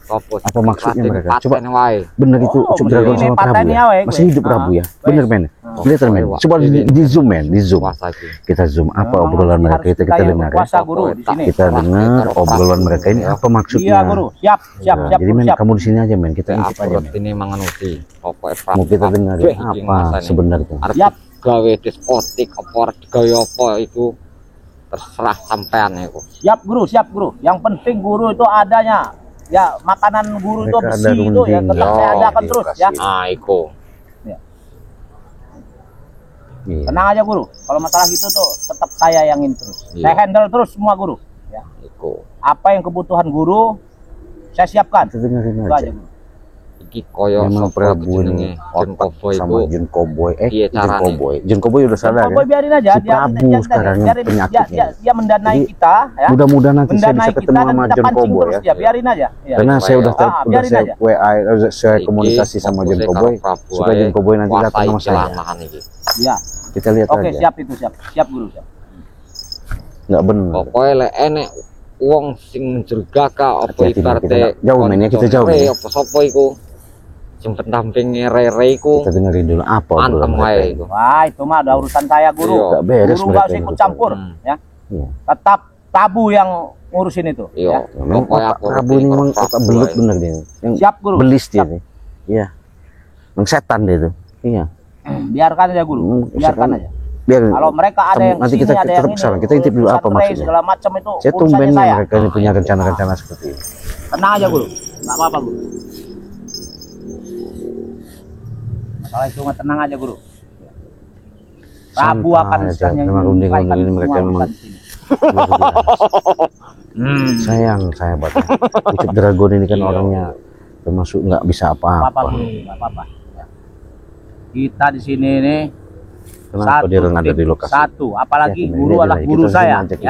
Apa maksudnya mereka? Coba bener itu Ucup Dragon sama Prabu ya? Masih hidup Prabu ya? Bener men? Kelihatan men? Coba di zoom men, di zoom. Kita zoom apa obrolan mereka, kita dengar ya. Kita dengar obrolan mereka ini apa maksudnya? Siap. Jadi men kamu di sini aja men, kita intip aja men. Ini manganuti. Mau kita dengar apa sebenarnya? Siap. Gawe diskotik apa gawe apa itu terserah sampean itu. Siap guru. Yang penting guru itu adanya. Ya, makanan guru Mereka itu besi itu ya tetap saya adakan terus ya. Iku. Ya. Tenang aja guru. Kalau masalah gitu tuh tetap saya yang terus. Saya handle terus semua guru. Ya. Iku. Apa yang kebutuhan guru saya siapkan. Kita dengerin aja. aja. Iki koyo Prabu ini sama Jun Cowboy. Jun Cowboy udah sadar ya. Biarin aja. Si Prabu sekarang yang penyakitnya. Dia mendanai kita ya. Mudah-mudahan nanti saya bisa ketemu sama Jun Cowboy ya. Biarin aja. Ya. Karena saya udah WA, saya komunikasi sama Jun Cowboy supaya Jun Cowboy nanti datang sama saya. Iya. Kita lihat aja. Oke, siap itu siap guru siap. Enggak benar. Pokoknya lek enek wong sing mencurigakan apa ibaratnya jauh men ya, kita jauh men. Apa sapa iku? Sing pendampingi Rere iku. Kita dengerin dulu apa antem wae itu. Wah, itu mah ada urusan saya guru. Enggak beres guru enggak usah ikut campur ya. Iya. Tetap Prabu yang ngurusin itu ya. Pokoknya Prabu ini memang belut bener dia. Yang siap guru. Belis dia nih. Iya. Yang setan dia itu. Iya. Biarkan aja guru. Biarkan aja. Kalau mereka ada yang nanti kita kesana, kita intip dulu apa maksudnya. Segala macam itu. Saya tumben mereka ini punya rencana-rencana seperti ini. Tenang aja guru. Enggak apa-apa guru. Masalah itu tenang aja guru. Prabu akan yang ini mereka memang sayang saya buat Ucup Dragon ini kan orangnya termasuk nggak bisa apa-apa. Nggak apa-apa. Kita di sini nih kenapa dia ada di lokasi satu, apalagi guru adalah guru saya ya.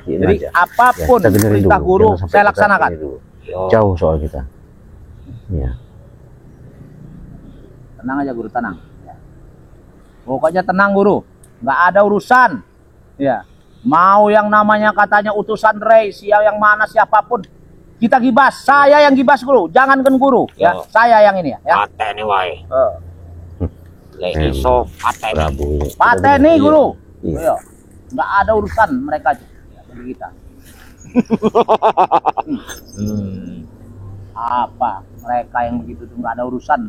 Jadi apapun perintah guru saya laksanakan. Jauh soal kita ya. Tenang aja guru, tenang ya. Pokoknya tenang guru, nggak ada urusan ya. Mau yang namanya katanya utusan Rey, yang mana siapapun kita gibas, saya yang gibas guru, jangankan guru ya, saya yang ini ya. Pateni wae. Iso pateni guru. Iya. Nggak ada urusan mereka bagi kita. Apa mereka yang begitu tuh nggak ada urusan.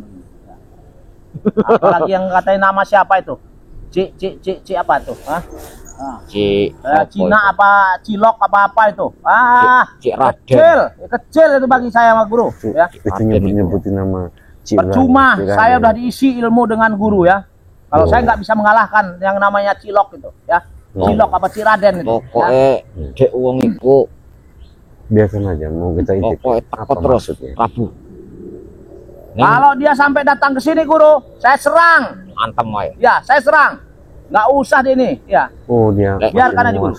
Apalagi yang katanya nama siapa itu? Ci apa tuh? Hah? Cina apa Cilok apa itu? Kecil itu bagi saya sama guru ya. Itu nyebutin nama percuma saya udah diisi ilmu dengan guru ya. Kalau saya nggak bisa mengalahkan yang namanya Cilok itu ya. Cilok apa Ciraden itu. Pokoknya dek uang itu biarkan aja, mau kita intip. Apa terus Prabu. Kalau dia sampai datang ke sini guru, saya serang. Antem wae. Ya, saya serang. Nggak usah di ini ya. Oh dia. Biarkan aja guru.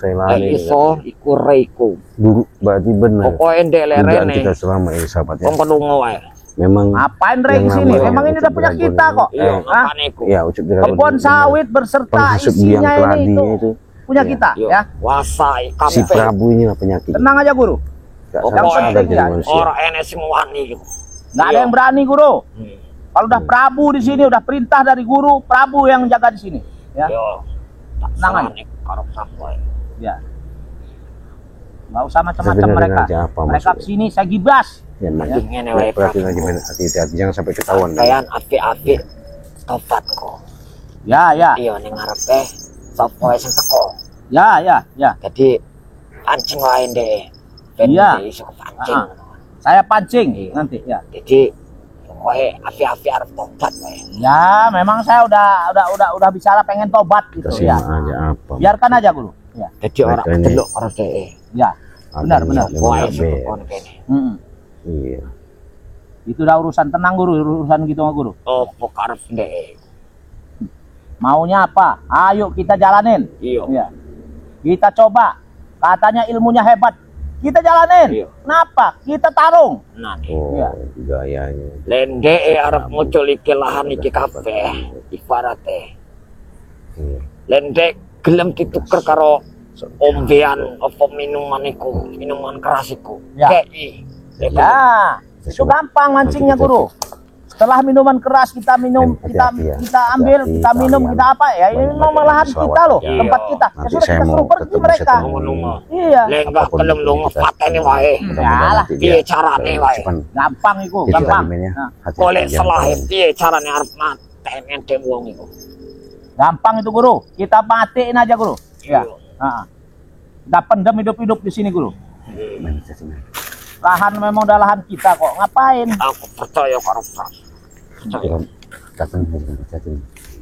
Iso iku Reiku. Guru berarti benar. Pokoknya ndek lerene. Kita selama ini sahabat ya. Wong pedungo wae. Memang ngapain Rey di sini? Memang ini udah punya kita kok. Iya, Ucup Dragon. Kebun sawit berserta isinya ini itu punya kita ya. Wasai si Prabu ini lah penyakit. Tenang aja guru. Yang penting ya orang enek sing wani. Nggak ada yang berani guru. Kalau udah Prabu di sini, udah perintah dari guru, Prabu yang jaga di sini ya. Tenang aja. Ya. Nggak usah macam-macam mereka. Mereka kesini saya gibas. Ya, perhatiin lagi hati-hati, jangan sampai ketahuan. Kayak api-api tobat kok. Ya. Iya ning ngarepe sapa sing teko. Ya. Jadi pancing wae ndek. Iya. Iso pancing. Saya pancing nanti ya. Jadi pokoknya api-api harus tobat wae. Ya, memang saya udah bicara pengen tobat gitu ya. Aja apa. Biarkan aja guru. Ya. Jadi orang delok karo dhek. Ya. Benar. Wae kon kene. Iya. Itu udah urusan tenang guru, urusan gitu guru. Opo karep ndek. Maunya apa? Ayo kita jalanin. Iya. Ya. Kita coba. Katanya ilmunya hebat. Kita jalanin. Iya. Kenapa? Kita tarung. Nah, ya. Gayanya. Lende arep muncul iki lahan iki kabeh ibarate. Iya. Lende gelem dituker karo ombean apa minuman iku, minuman keras iku. Ya. Kei Ya, itu gampang mancingnya guru. Setelah minuman keras kita minum, kita ambil, kita minum, kita apa ya? Ini memang lahan kita loh, tempat kita. Ya sudah kita suruh pergi mereka. Iya. Lenggak kelem lunga pateni wae. Yalah, Piye carane wae? gampang itu, gampang. Golek selahe piye carane arep mateni ente wong iku. Gampang itu guru. Kita matiin aja guru. Iya. Kita pendem hidup-hidup di sini guru. Lahan memang udah lahan kita kok. Ngapain? Aku percaya karo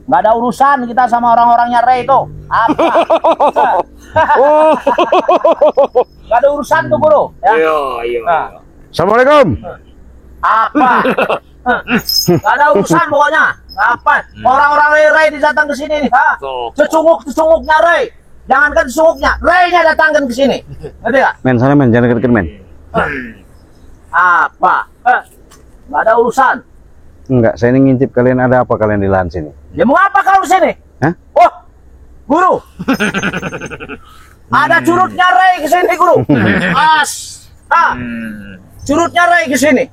Nggak ada urusan kita sama orang-orangnya Ray itu. Apa? Nggak ada urusan tuh guru. Ya. Iya. Assalamualaikum. Apa? Nggak ada urusan pokoknya. Apa? Orang-orang Ray datang ke sini nih. Cecunguk-cecunguknya Ray. Jangankan cecunguknya, Ray-nya datangkan ke sini. Ngerti nggak? Men, sana men, jangan deket men. Apa? Nggak ada urusan. Enggak, saya ini ngintip kalian ada apa kalian di lahan sini. Ya mau apa kau di sini? Hah? Oh, guru. Ada curutnya Ray ke sini guru. Curutnya Ray ke sini.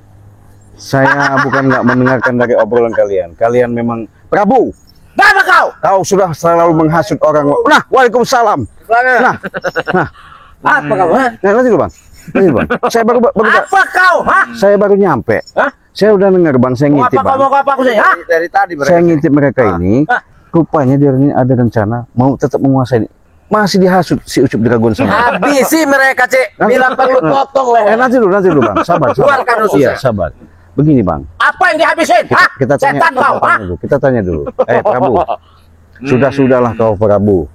Saya bukan nggak mendengarkan dari obrolan kalian. Kalian memang Prabu. Apa kau? Kau sudah selalu menghasut orang. Nah, waalaikumsalam. Nah. Apa kau? Nah, nanti dulu bang. Nanti dulu bang. Saya baru Apa kau? Hah? saya baru nyampe. Hah? Saya udah dengar bang, saya ngintip Apa kau bang. mau apa aku sih? Hah? Dari tadi mereka. Saya ngintip mereka ini. Rupanya dia ini ada rencana mau tetap menguasai. Masih dihasut si Ucup Dragon sama. Habisi mereka, Cek. Bila perlu potong leher. Nanti dulu bang. Sabar. Keluarkan ususnya. Iya, sabar. Begini bang. Apa yang dihabisin? Hah? Kita tanya, Setan kau? Hah? kita tanya dulu. Prabu. Sudahlah kau Prabu.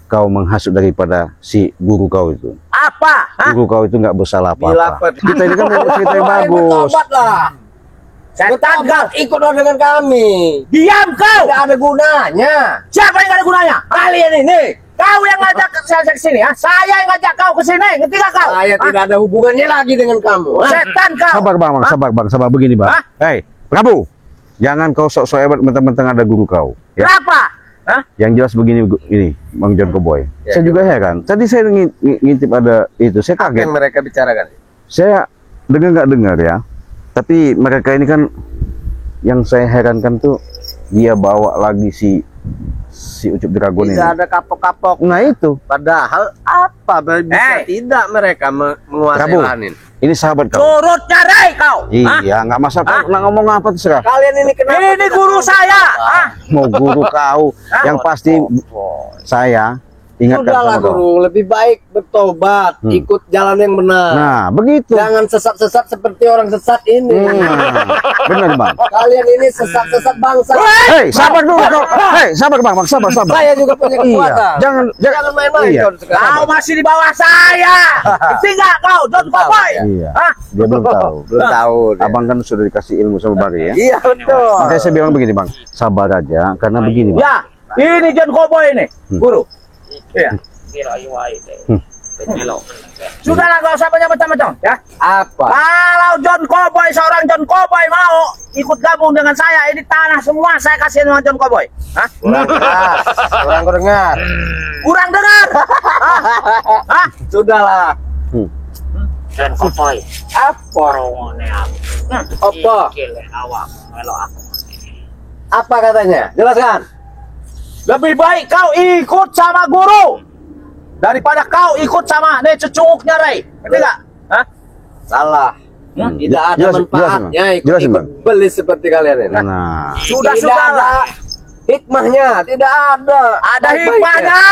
Kau menghasut daripada si guru kau itu. Apa? Hah? Guru kau itu nggak bersalah Bila apa-apa. Kita ini kan mau cerita yang bagus. Bertobatlah. Setan kau? Bertobat, ikutlah dengan kami. Diam kau! Tidak ada gunanya. Siapa yang gak ada gunanya? Kalian ini. Kau yang ngajak saya ke sini, ha? Saya yang ngajak kau ke sini, ngerti gak kau? Saya tidak ada hubungannya lagi dengan kamu. Ha? Setan kau. Sabar bang, sabar begini bang. Hah? Hei, Prabu, jangan kau sok-sok hebat mentang-mentang ada guru kau. Ya? Kenapa? Hah? Yang jelas begini, ini Bang John Cowboy. Ya, Saya juga heran. Tadi saya ngintip ada itu, saya Apa kaget. yang mereka bicarakan? Saya nggak dengar ya. Tapi mereka ini kan yang saya herankan tuh dia bawa lagi si Ucup Dragon ini. Tidak ada kapok-kapok. Nah itu. Padahal apa bisa tidak mereka menguasai Prabu, lahan ini? ini sahabat kau. Curutnya Ray kau. Hah? Iya, nggak masalah. Kau nak ngomong apa terserah. Kalian ini kenapa? Ini guru saya. Hah? Mau guru kau, yang pasti saya ingatkan Sudahlah sama kau. guru, lebih baik bertobat, ikut jalan yang benar. Nah, begitu. Jangan sesat-sesat seperti orang sesat ini. Benar bang. Kalian ini sesat-sesat bangsa. Hei, sabar dulu kau. Hei, sabar bang, sabar. Saya juga punya kekuatan. Jangan main-main. Iya. John, sekarang. Kau masih di bawah saya. Ngerti nggak kau, John Cowboy? Iya. Hah? Dia belum tahu. Belum tahu. dia. Abang kan sudah dikasih ilmu sama Bari ya. Iya betul. Makanya saya bilang begini bang, sabar aja karena begini bang. Ya, ini John Cowboy ini, guru. Iya. Kira wae teh. Penelo. Sudahlah kau usah macam-macam ya. Apa? Kalau John Cowboy, seorang John Cowboy mau ikut gabung dengan saya, ini tanah semua saya kasih sama John Cowboy. Hah? Kurang keras. Kurang dengar. Kurang dengar. Hah? Sudahlah. Dan kopoy. Apa? Rongone aku. Apa? Kile awak melo aku. Apa katanya? Jelaskan. Lebih baik kau ikut sama guru daripada kau ikut sama nih cecunguknya Ray. Ngerti nggak? Hah? Salah. Tidak ada Jelasin, manfaatnya jelasin, ikut Bang. beli seperti kalian ini. Nah, Sudah Tidak ada hikmahnya, tidak ada. Ada Baik-baiknya. hikmahnya.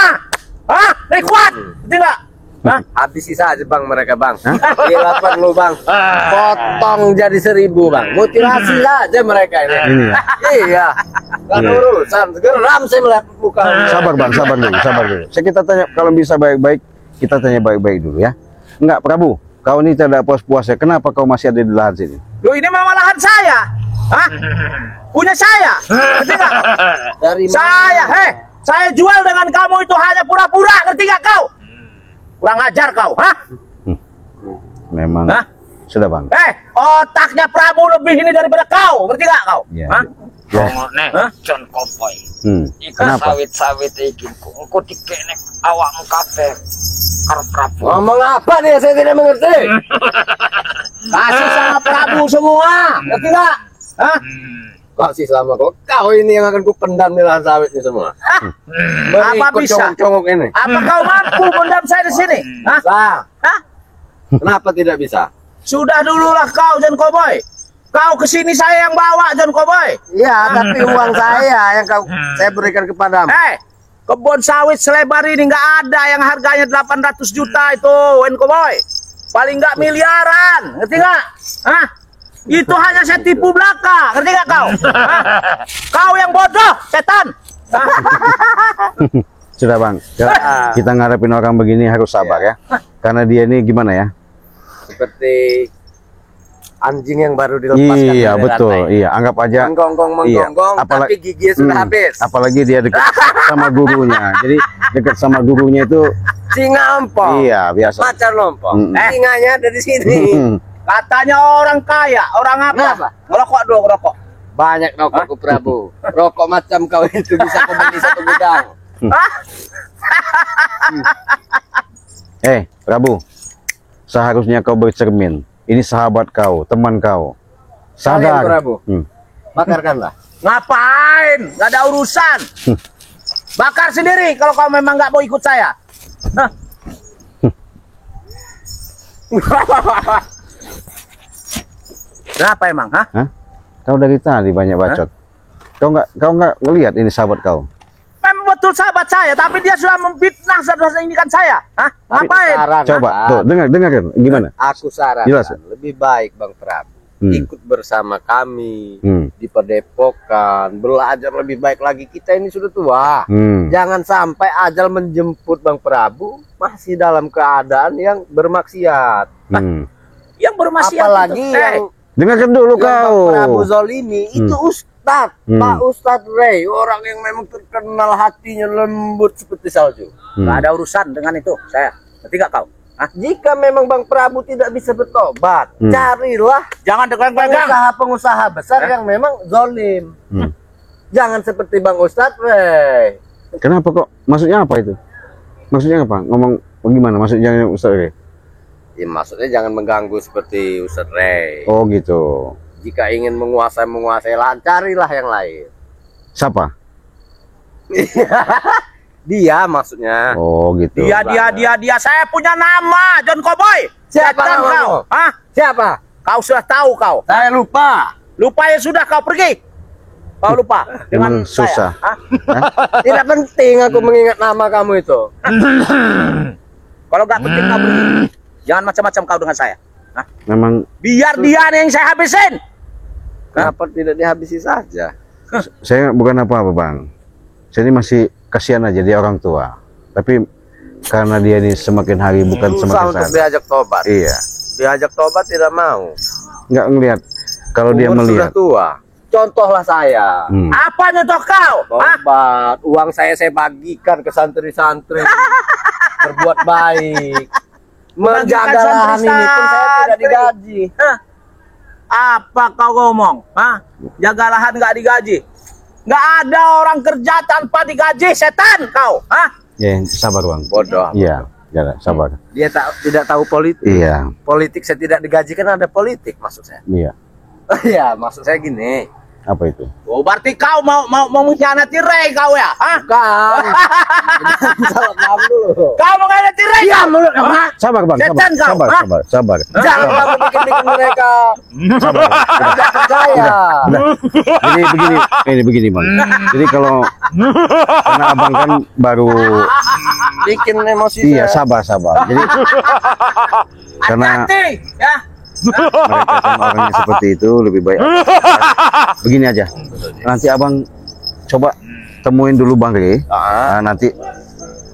Hah? Nih kuat. Ngerti nggak? Hah? Habisi saja bang mereka bang. Bila perlu bang, potong jadi 1000 bang. Mutilasi saja mereka ini. ini ya. Iya. Gak ada urusan. Geram saya melihat muka. Sabar bang, sabar dulu. Kita tanya kalau bisa baik-baik, kita tanya baik-baik dulu ya. Enggak, Prabu, kau ini tidak puas-puas ya. Kenapa kau masih ada di lahan sini? Loh, ini memang lahan saya. Hah? Punya saya. Ngerti nggak? Dari mana? Saya jual dengan kamu itu hanya pura-pura. Ngerti nggak kau? Kurang ajar kau. Hah? Memang. Hah? Sudah bang. Otaknya Prabu lebih ini daripada kau. Ngerti nggak kau? Iya. Hah? Ya. Rongone John Kopoy. Iku Kenapa? sawit-sawit iki ku. Engko dikenek awakmu kabeh karo Prabu. Ngomong apa dia? Saya tidak mengerti. Kasih sama Prabu semua, ngerti nggak? Hah? Kasih sama kau ini yang akan ku pendam di lahan sawit ini semua. Apa bisa? Congok ini. Apa kau mampu pendam saya di sini? Hah? Bisa. Hah? Kenapa tidak bisa? Sudah dululah kau, John Cowboy. Kau kesini saya yang bawa, John Cowboy. Iya, tapi uang saya yang saya berikan kepadamu. Kebun sawit selebar ini nggak ada yang harganya 800 juta itu, John Cowboy. Paling nggak miliaran, ngerti nggak? Hah? Itu hanya saya tipu belaka, ngerti nggak kau? Hah? Kau yang bodoh, setan. Sudah bang, kita ngarepin orang begini harus sabar ya. Karena dia ini gimana ya? Seperti anjing yang baru dilepaskan. Iya betul, iya anggap aja. Menggonggong, tapi giginya sudah habis. Apalagi dia dekat sama gurunya, jadi dekat sama gurunya itu. Singa ompong. Iya biasa. Macan lompong. Singanya ada di sini. Katanya orang kaya, orang apa? Ngerokok dong, ngerokok. Banyak rokok Prabu. Rokok macam kau itu bisa kau beli satu gudang. Prabu, seharusnya kau bercermin. Ini sahabat kau, teman kau. Sadar. Prabu. Bakarkanlah. Ngapain? Gak ada urusan. Bakar sendiri kalau kau memang nggak mau ikut saya. Kenapa emang? Hah? Kau dari tadi banyak bacot. Kau nggak ngelihat ini sahabat kau? Memang betul sahabat saya, tapi dia sudah memfitnah saudara ini kan saya. Hah? Ngapain? Coba, tuh dengar gimana? Aku sarankan Jelas. lebih baik Bang Prabu ikut bersama kami di Padepokan, belajar lebih baik lagi. Kita ini sudah tua. Jangan sampai ajal menjemput Bang Prabu masih dalam keadaan yang bermaksiat. Yang bermaksiat apalagi itu. yang dengarkan dulu Bang kau. Prabu zolimi itu Ustadz, Pak Ustadz Ray, orang yang memang terkenal hatinya lembut seperti salju. Gak ada urusan dengan itu saya. Ngerti gak kau? Hah? Jika memang Bang Prabu tidak bisa bertobat, carilah Jangan pegang-pegang. pengusaha besar yang memang zolim. Jangan seperti Bang Ustadz Ray. Kenapa kok? Maksudnya apa itu? Maksudnya apa? Ngomong bagaimana? Maksudnya Ustaz Ray? Ya, maksudnya jangan mengganggu seperti Ustadz Ray. Oh gitu. Jika ingin menguasai lahan, carilah yang lain. Siapa? Dia maksudnya. Oh gitu. Dia. Saya punya nama, John Cowboy. Siapa Setan namamu? kau? Hah? Siapa? Kau sudah tahu kau? Saya lupa. Lupa ya sudah kau pergi. Kau lupa dengan Emang susah. saya. Hah? Tidak penting aku mengingat nama kamu itu. Kalau nggak penting kau pergi. Jangan macam-macam kau dengan saya. Hah? Memang Biar dia yang saya habisin. Kenapa tidak dihabisi saja? saya bukan apa-apa bang. Saya ini masih kasihan aja dia orang tua. Tapi karena dia ini semakin hari bukan Susah semakin untuk sadar. diajak tobat. Iya. Diajak tobat tidak mau. Nggak ngelihat. Kalau dia Umur melihat. sudah tua. Contohlah saya. Apa nyontoh kau? Hah? Tobat. Uang saya bagikan ke santri-santri. Berbuat baik. Menjaga lahan ini pun saya tidak digaji. Hah? Apa kau ngomong? Hah? Jaga lahan nggak digaji? Nggak ada orang kerja tanpa digaji, setan kau. Hah? Ya, sabar bang. Bodoh. Iya, ya, sabar. Dia tidak tahu politik. Iya, Politik saya tidak digaji kan ada politik maksud saya. iya. Iya, maksud saya gini. Apa itu? Oh, berarti kau mau mengkhianati Ray kau ya? Hah? Bukan. Salah paham dulu. Kau mengkhianati Ray? Iya, mulut kamu. Sabar bang, Setan kau, sabar, hah? sabar. Jangan kamu bikin mereka Sabar. tidak percaya. Jadi begini bang. Jadi kalau karena abang kan baru Bikin emosi iya saya. sabar. Jadi karena Hati-hati, ya. mereka kan orangnya seperti itu lebih baik. Begini aja. Nanti abang coba temuin dulu Bang Ri. Nanti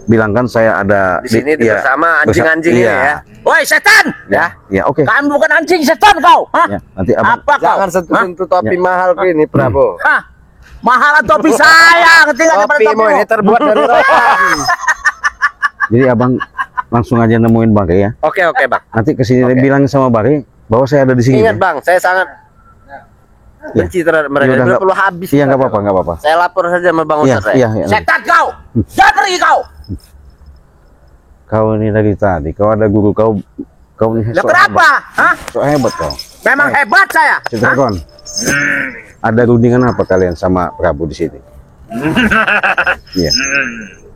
bilangkan saya ada Di sini bersama anjing-anjing ini ya. Woi, setan! Ya, oke. Kamu bukan anjing, setan kau. Hah? Ya, nanti abang Apa kau? Jangan sentuh-sentuh topi mahal ini, Prabu. Hah? Mahalan topi saya, ngerti nggak daripada Topimu ini terbuat dari rotan. jadi abang langsung aja nemuin Bang Ri ya. Oke, Bang. Nanti kesini bilang sama Bang Ri bahwa saya ada di sini. Ingat, Bang, saya sangat benci terhadap mereka. Udah, Udah perlu habis. Iya, nggak apa-apa. Saya lapor saja sama Bang Iya, Ustaz. iya. Setan kau! Jangan pergi kau! Kau ini dari tadi, kau ada guru kau Kau nih Lah kenapa? Hah? so hebat kau. Memang hebat saya. Si Dragon. Ada rundingan apa kalian sama Prabu di sini? Iya.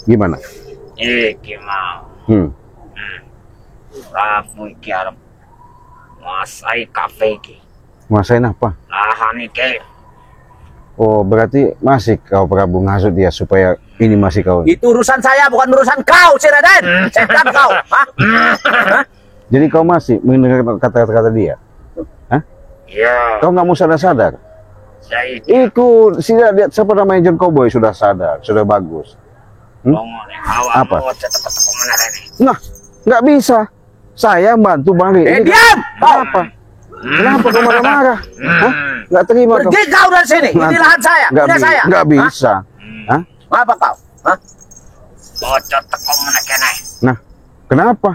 Gimana? Iki mau. Prabu iki arep masai kafe iki. Masain apa? Lahan iki. Oh, berarti masih kau Prabu ngasut dia supaya ini masih kau. Itu urusan saya, bukan urusan kau, si Raden. Setan kau. Hah? Hah? Jadi kau masih mendengar kata-kata dia? Hah? Iya. Kau nggak mau sadar-sadar? Saya Ikut, sih lihat siapa namanya John Cowboy sudah sadar, sudah bagus. Apa? Nah, nggak bisa. Saya bantu Bang Ri. Diam! Kenapa? Kenapa kau marah-marah? Hah? Nggak terima kau? Pergi kau dari sini. Ini lahan saya, punya saya. Nggak bisa. Hah? Apa kau? Hah? bocor teko menekene. Nah, kenapa?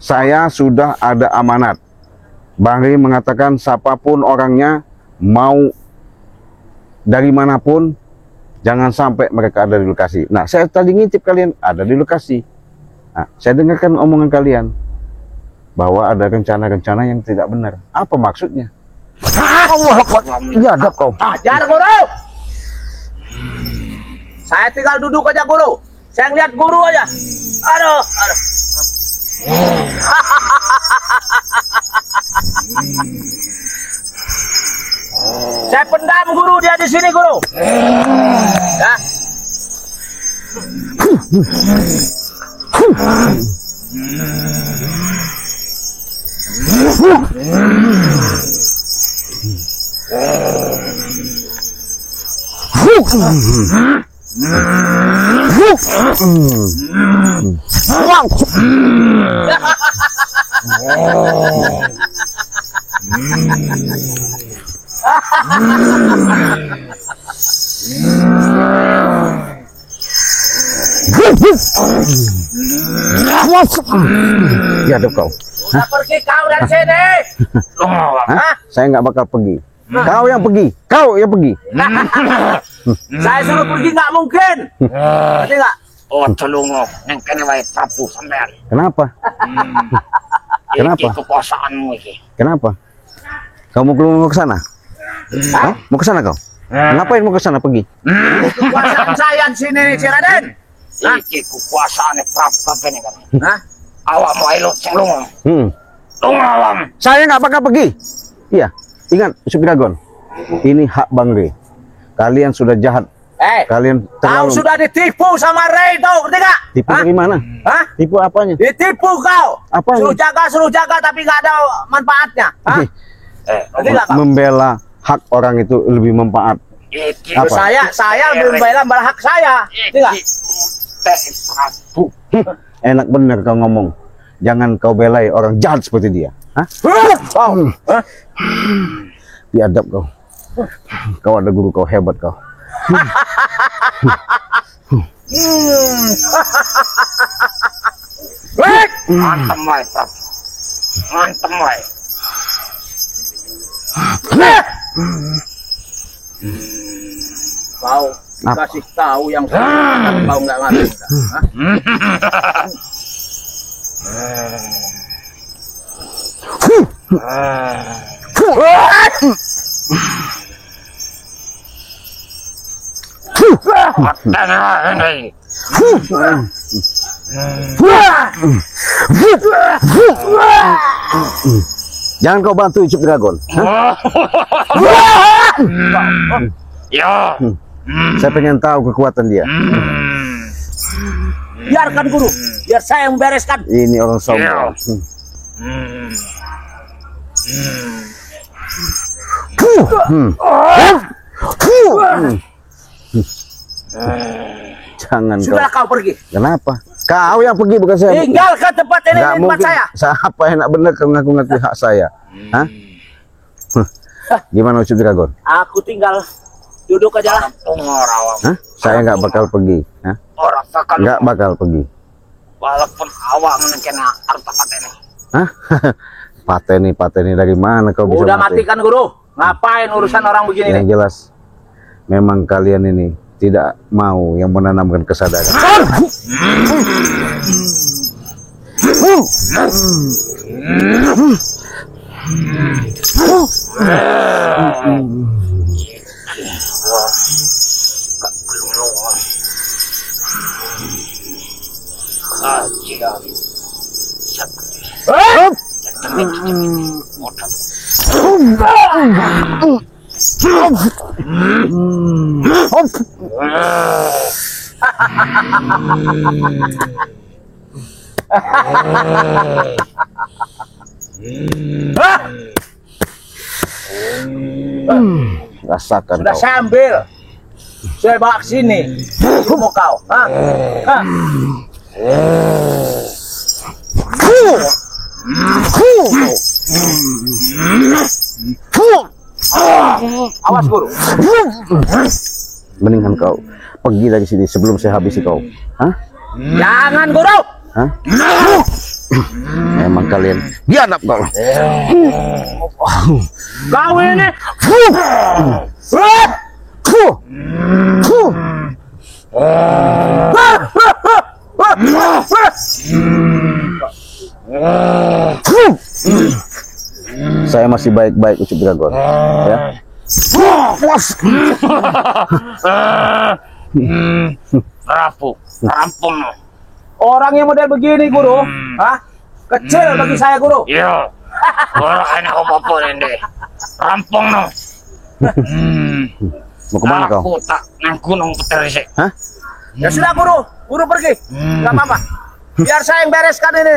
Saya sudah ada amanat. Bang Ri mengatakan siapapun orangnya, mau dari manapun, jangan sampai mereka ada di lokasi. Nah, saya tadi ngintip kalian ada di lokasi. Nah, saya dengarkan omongan kalian bahwa ada rencana-rencana yang tidak benar. Apa maksudnya? Allah Akbar. Iya, ada kau. Ajar guru. Saya tinggal duduk aja guru. Saya ngeliat guru aja. Aduh, aduh. Saya pendam guru, dia di sini guru. Ya. Ya, ada kau. Udah pergi kau dari sini. Hah? Saya nggak bakal pergi. Kau yang pergi. Kau yang pergi. Saya suruh pergi nggak mungkin. Ngerti nggak? Oh, celungo, yang kene wae Prabu sampean. Kenapa? Kenapa? Iki kekuasaanmu iki. Kenapa? Kamu mau ke sana? Hah? Mau ke sana kau? Ngapain mau ke sana pergi? Kekuasaan saya di sini nih, Raden. Iki kekuasaane Prabu sampean kan. Hah? Awakmu ae lu celungo. Lungo awam. Saya nggak bakal pergi. Iya, ingat Yusuf Dragon. Ini hak Bang Ri. Kalian sudah jahat. Kalian Kau terlalu. sudah ditipu sama Ray tuh, ngerti nggak? Tipu Hah? dari mana? Hah? Tipu apanya? Ditipu kau. Apanya? Suruh jaga, tapi nggak ada manfaatnya. Hah? Ngerti nggak kau? Membela hak orang itu lebih manfaat. Iki Apa? Saya membela hak saya. Ngerti nggak? Prabu. Enak bener kau ngomong. Jangan kau belai orang jahat seperti dia. Hah? Biadab kau. Kau ada guru kau hebat kau. Antem wae Prabu. Antem wae. Kau kasih tahu yang sebenarnya, kau nggak ngerti. Hah? Jangan kau bantu Yusuf Dragon. Ya. Saya pengen tahu kekuatan dia. Biarkan guru, biar saya yang bereskan. Ini orang sombong. Jangan Sudah kau pergi. Kenapa? Kau yang pergi bukan saya. Tinggal ke tempat ini, Nggak tempat mungkin. saya. Siapa enak bener kau ngaku-ngaku hak saya? Hah? Gimana Yusuf Dragon? Aku tinggal duduk aja lah. Hah? Saya nggak bakal pergi. Hah? Orang sakal Nggak bakal pergi. walaupun awak menekena harta patene. Hah? Pateni dari mana kau bisa Udah mati? matikan guru. Ngapain urusan orang begini Yang nih? jelas, memang kalian ini tidak mau yang menanamkan kesadaran. Rasakan Sudah kau. saya ambil. Saya bawa ke sini. Mau kau. Hah? Hah? Awas guru. Mendingan kau pergi dari sini sebelum saya habisi kau. Hah? Jangan guru. Hah? Emang kalian biadab kau. Kau ini. Saya masih baik-baik Ucup Dragon. Ya. Rampung, rampung no. Orang yang model begini guru, hah? Kecil bagi saya guru. Iya. Orang enak apa-apa ini. Rampung no. Mau kemana kau? Aku tak nang gunung petir sih. Hah? Ya sudah guru, guru pergi. Gak apa-apa. Biar saya yang bereskan ini.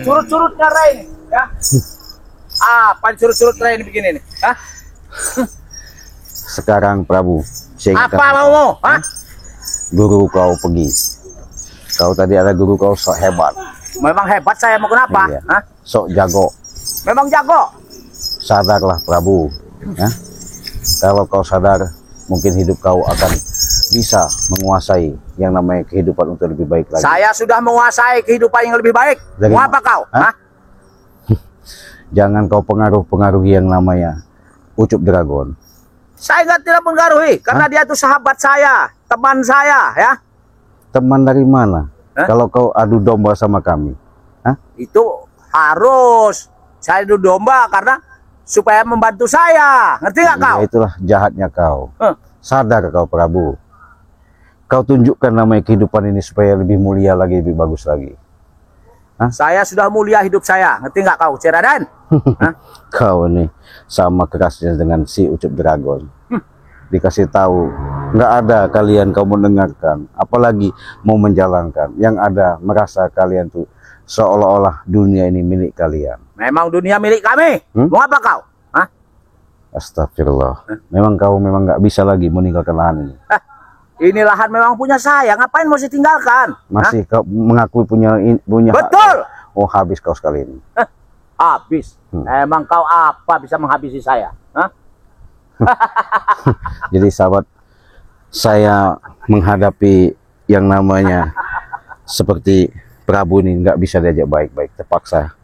Curut-curutnya Ray, ya. Apa curut-curut Ray ini begini nih? Hah? Sekarang Prabu, saya Apa mau? Hah? guru kau pergi. Kau tadi ada guru kau sok hebat. Memang hebat saya mau kenapa? Iya. Hah? Sok jago. Memang jago. Sadarlah Prabu. Ya. Kalau kau sadar, mungkin hidup kau akan bisa menguasai yang namanya kehidupan untuk lebih baik lagi. Saya sudah menguasai kehidupan yang lebih baik. Dari Mau apa kau? Hah? Hah? Jangan kau pengaruh-pengaruhi yang namanya Ucup Dragon. Saya nggak tidak mengaruhi karena dia itu sahabat saya, teman saya, ya. Teman dari mana? Hah? Kalau kau adu domba sama kami. Hah? Itu harus saya adu domba karena supaya membantu saya. Ngerti nggak kau? Ya, itulah jahatnya kau. Hah? Sadar kau Prabu. Kau tunjukkan namanya kehidupan ini supaya lebih mulia lagi, lebih bagus lagi. Saya sudah mulia hidup saya. Ngerti nggak kau, Ceradan? Hah? Kau ini sama kerasnya dengan si Ucup Dragon. Dikasih tahu, nggak ada kalian kau mendengarkan, apalagi mau menjalankan. Yang ada merasa kalian tuh seolah-olah dunia ini milik kalian. Memang dunia milik kami. Mau apa kau? Hah? Astagfirullah. Memang kau memang nggak bisa lagi meninggalkan lahan ini. Ini lahan memang punya saya. Ngapain mau saya tinggalkan? Masih kau mengakui punya hak. Betul. Oh, habis kau sekali ini. Habis. Emang kau apa bisa menghabisi saya? Hah? Jadi sahabat, saya menghadapi yang namanya seperti Prabu ini nggak bisa diajak baik-baik, terpaksa.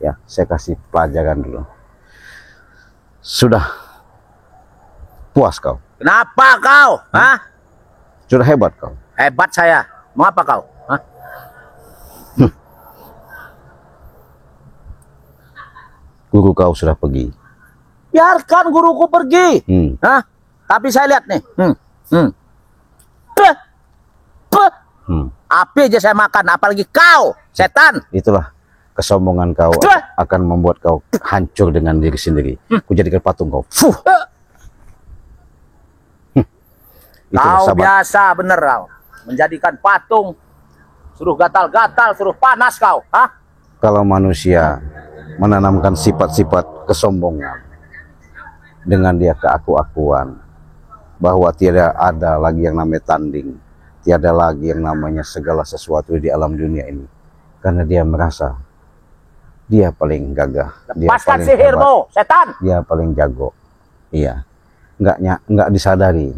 Ya, saya kasih pelajaran dulu. Sudah puas kau? Kenapa kau? Hah? Sudah hebat kau? Hebat saya. Mau apa kau? Hah? Guru kau sudah pergi. Biarkan guruku pergi. Hah? Tapi saya lihat nih. Beh. Beh. Api aja saya makan, apalagi kau, setan. Itulah kesombongan kau akan membuat kau hancur dengan diri sendiri. Ku jadikan patung kau. Fuh. Itulah, Kau sahabat. biasa bener kau. Menjadikan patung. Suruh gatal-gatal, suruh panas kau. Hah? Kalau manusia menanamkan sifat-sifat kesombongan dengan dia keaku-akuan bahwa tiada ada lagi yang namanya tanding, tiada lagi yang namanya segala sesuatu di alam dunia ini, karena dia merasa dia paling gagah, dia Lepaskan paling sihirmu, hebat, setan. dia paling jago. Iya, nggak disadari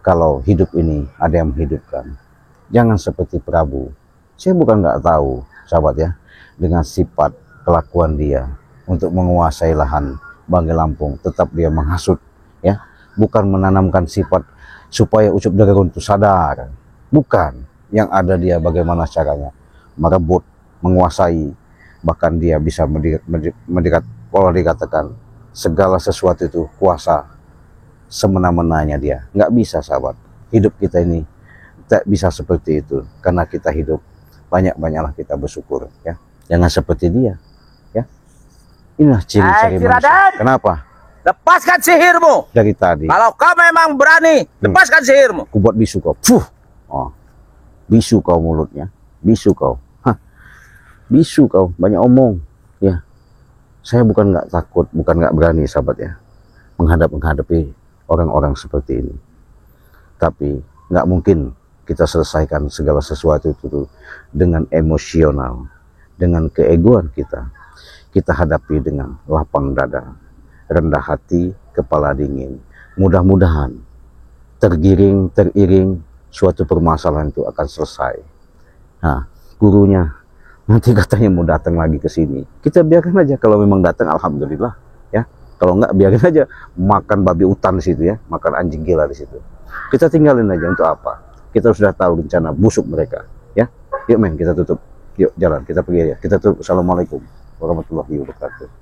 kalau hidup ini ada yang menghidupkan. Jangan seperti Prabu. Saya bukan nggak tahu, sahabat ya, dengan sifat kelakuan dia untuk menguasai lahan Banggai Lampung, tetap dia menghasut, ya, bukan menanamkan sifat supaya Ucup Dragon itu sadar, bukan. Yang ada dia bagaimana caranya merebut menguasai, bahkan dia bisa mendekat, kalau dikatakan segala sesuatu itu kuasa semena-menanya dia. Nggak bisa, sahabat. Hidup kita ini tak bisa seperti itu, karena kita hidup banyak-banyaklah kita bersyukur, ya. Jangan seperti dia, ya. Inilah ciri-ciri manusia. Kenapa? Lepaskan sihirmu. Dari tadi. Kalau kau memang berani, lepaskan sihirmu. Ku buat bisu kau. Oh. Bisu kau mulutnya. Bisu kau. Hah. Bisu kau. Banyak omong. Ya. Saya bukan nggak takut, bukan nggak berani, sahabat, ya, menghadapi orang-orang seperti ini. Tapi nggak mungkin kita selesaikan segala sesuatu itu dengan emosional, dengan keegoan kita. Kita hadapi dengan lapang dada, rendah hati, kepala dingin. Mudah-mudahan teriring suatu permasalahan itu akan selesai. Nah, gurunya nanti katanya mau datang lagi ke sini. Kita biarkan aja, kalau memang datang alhamdulillah, ya. Kalau enggak, biarkan aja makan babi hutan di situ, ya, makan anjing gila di situ. Kita tinggalin aja, untuk apa? Kita sudah tahu rencana busuk mereka, ya. Yuk men, kita tutup. Yuk jalan, kita pergi ya. Kita tutup. Assalamualaikum warahmatullahi wabarakatuh.